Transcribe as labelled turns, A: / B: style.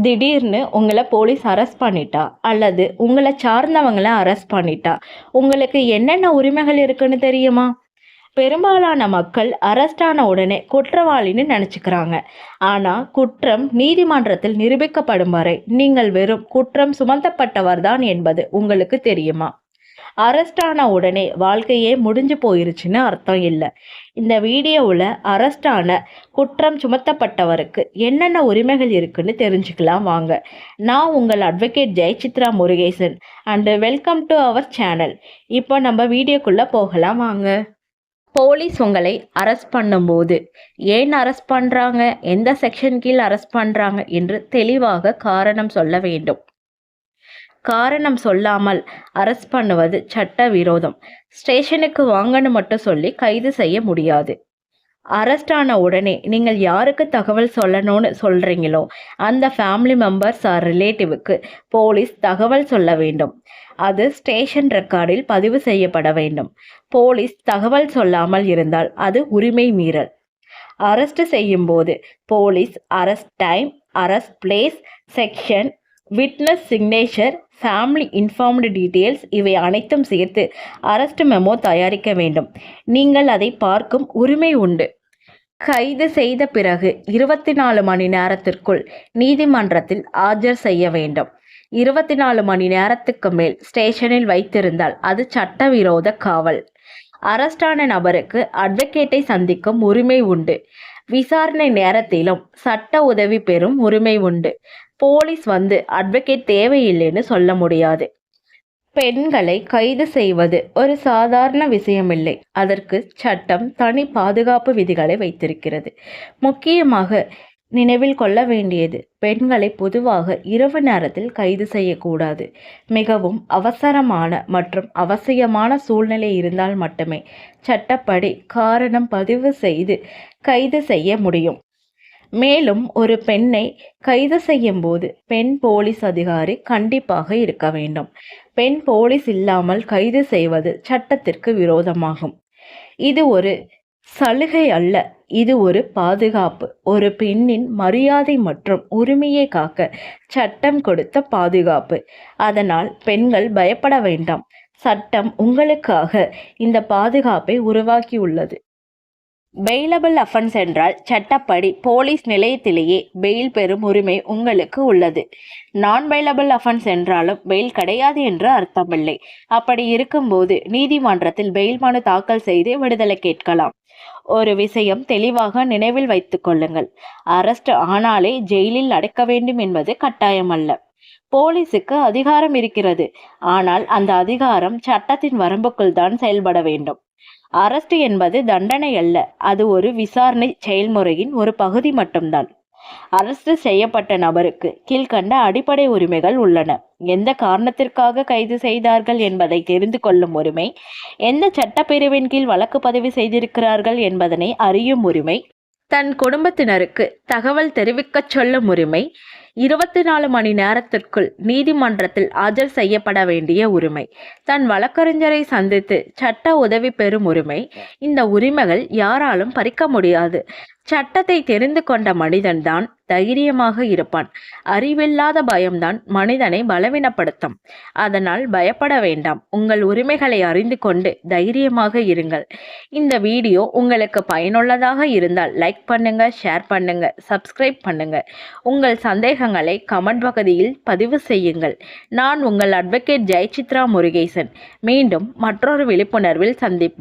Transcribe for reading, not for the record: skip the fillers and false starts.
A: திடீர்னு உங்களை police arrest பண்ணிட்டா அல்லது உங்களை சார்ந்தவங்களை அரெஸ்ட் பண்ணிட்டா உங்களுக்கு என்னென்ன உரிமைகள் இருக்குன்னு தெரியுமா? பெரும்பாலான மக்கள் அரெஸ்ட் ஆன உடனே குற்றவாளின்னு நினச்சிக்கிறாங்க. ஆனால் குற்றம் நீதிமன்றத்தில் நிரூபிக்கப்படும் வரை நீங்கள் வெறும் குற்றம் சுமத்தப்பட்டவர்தான் என்பது உங்களுக்கு தெரியுமா? அரெஸ்ட் ஆன உடனே வாழ்க்கையே முடிஞ்சு போயிருச்சுன்னு அர்த்தம் இல்லை. இந்த வீடியோவில் அரெஸ்ட் ஆன குற்றம் சுமத்தப்பட்டவருக்கு என்னென்ன உரிமைகள் இருக்குன்னு தெரிஞ்சுக்கலாம் வாங்க. நான் உங்கள் advocate Jayachitra Murugesan and welcome to our channel. இப்போ நம்ம வீடியோக்குள்ளே போகலாம் வாங்க. போலீஸ் உங்களை அரெஸ்ட் பண்ணும்போது ஏன் அரெஸ்ட் பண்ணுறாங்க, எந்த செக்ஷன் கீழ் அரெஸ்ட் பண்ணுறாங்க என்று தெளிவாக காரணம் சொல்ல வேண்டும். காரணம் சொல்லாமல் அரெஸ்ட் பண்ணுவது சட்ட விரோதம். ஸ்டேஷனுக்கு வாங்கன்னு மட்டும் சொல்லி கைது செய்ய முடியாது. அரெஸ்ட் ஆன உடனே நீங்கள் யாருக்கு தகவல் சொல்லணும்னு சொல்கிறீங்களோ அந்த ஃபேமிலி மெம்பர்ஸ் ஆர் ரிலேட்டிவுக்கு போலீஸ் தகவல் சொல்ல வேண்டும். அது ஸ்டேஷன் ரெக்கார்டில் பதிவு செய்யப்பட வேண்டும். போலீஸ் தகவல் சொல்லாமல் இருந்தால் அது உரிமை மீறல். அரெஸ்ட் செய்யும் போது police arrest time, arrest place, section, witness signature, family informed details இவை அனைத்தும் சேர்த்து அரெஸ்ட் மெமோ தயாரிக்க வேண்டும். நீங்கள் அதை பார்க்கும் உரிமை உண்டு. கைது செய்த பிறகு 24 மணி நேரத்திற்குள் நீதிமன்றத்தில் ஆஜர் செய்ய வேண்டும். 24 மணி நேரத்துக்கு மேல் ஸ்டேஷனில் வைத்திருந்தால் அது சட்டவிரோத காவல். அரெஸ்டான நபருக்கு அட்வொகேட்டை சந்திக்கும் உரிமை உண்டு. விசாரணை நேரத்திலும் சட்ட உதவி பெறும் உரிமை உண்டு. போலீஸ் வந்து அட்வொகேட் தேவையில்லைன்னு சொல்ல முடியாது. பெண்களை கைது செய்வது ஒரு சாதாரண விஷயமில்லை. அதற்கு சட்டம் தனி பாதுகாப்பு விதிகளை வைத்திருக்கிறது. முக்கியமாக நினைவில் கொள்ள வேண்டியது, பெண்களை பொதுவாக இரவு நேரத்தில் கைது செய்யக்கூடாது. மிகவும் அவசரமான மற்றும் அவசியமான சூழ்நிலை இருந்தால் மட்டுமே சட்டப்படி காரணம் பதிவு செய்து கைது செய்ய முடியும். மேலும் ஒரு பெண்ணை கைது செய்யும் போது பெண் போலீஸ் அதிகாரி கண்டிப்பாக இருக்க வேண்டும். பெண் போலீஸ் இல்லாமல் கைது செய்வது சட்டத்திற்கு விரோதமாகும். இது ஒரு சலுகை அல்ல, இது ஒரு பாதுகாப்பு. ஒரு பெண்ணின் மரியாதை மற்றும் உரிமையை காக்க சட்டம் கொடுத்த பாதுகாப்பு. அதனால் பெண்கள் பயப்பட வேண்டாம். சட்டம் உங்களுக்காக இந்த பாதுகாப்பை உருவாக்கியுள்ளது. பெயிலபிள் அஃபென்ஸ் என்றால் சட்டப்படி போலீஸ் நிலையத்திலேயே பெயில் பெறும் உரிமை உங்களுக்கு உள்ளது. நான் பெயிலபிள் அஃபென்ஸ் என்றாலும் பெயில் கிடையாது என்று அர்த்தமில்லை. அப்படி இருக்கும்போது நீதிமன்றத்தில் பெயில் மனு தாக்கல் செய்து விடுதலை கேட்கலாம். ஒரு விஷயம் தெளிவாக நினைவில் வைத்துக் கொள்ளுங்கள். அரெஸ்ட் ஆனாலே ஜெயிலில் அடைக்க வேண்டும் என்பது கட்டாயமல்ல. போலீஸுக்கு அதிகாரம் இருக்கிறது. ஆனால் அந்த அதிகாரம் சட்டத்தின் வரம்புக்குள் தான் செயல்பட வேண்டும். அரெஸ்ட் என்பது தண்டனை அல்ல, அது ஒரு விசாரணை செயல்முறையின் ஒரு பகுதி மட்டும்தான். அரெஸ்ட் செய்யப்பட்ட நபருக்கு கீழ்கண்ட அடிப்படை உரிமைகள் உள்ளன. எந்த காரணத்திற்காக கைது செய்தார்கள் என்பதை தெரிந்து கொள்ளும் உரிமை, எந்த சட்டப்பிரிவின் கீழ் வழக்கு பதிவு செய்திருக்கிறார்கள் என்பதனை அறியும் உரிமை, தன் குடும்பத்தினருக்கு தகவல் தெரிவிக்கச் சொல்லும் உரிமை, 24 மணி நேரத்திற்குள் நீதிமன்றத்தில் ஆஜர் செய்யப்பட வேண்டிய உரிமை, தன் வழக்கறிஞரை சந்தித்து சட்ட உதவி பெறும் உரிமை. இந்த உரிமைகள் யாராலும் பறிக்க முடியாது. சட்டத்தை தெரிந்து கொண்ட மனிதன்தான் தைரியமாக இருப்பான். அறிவில்லாத பயம்தான் மனிதனை பலவீனப்படுத்தும். அதனால் பயப்பட வேண்டாம். உங்கள் உரிமைகளை அறிந்து கொண்டு தைரியமாக இருங்கள். இந்த வீடியோ உங்களுக்கு பயனுள்ளதாக இருந்தால் லைக் பண்ணுங்க, ஷேர் பண்ணுங்க, சப்ஸ்கிரைப் பண்ணுங்க. உங்கள் சந்தேகங்களை கமெண்ட் பகுதியில் பதிவு செய்யுங்கள். நான் உங்கள் அட்வொகேட் ஜெயசித்ரா முருகேசன். மீண்டும் மற்றொரு விழிப்புணர்வில் சந்திப்போம்.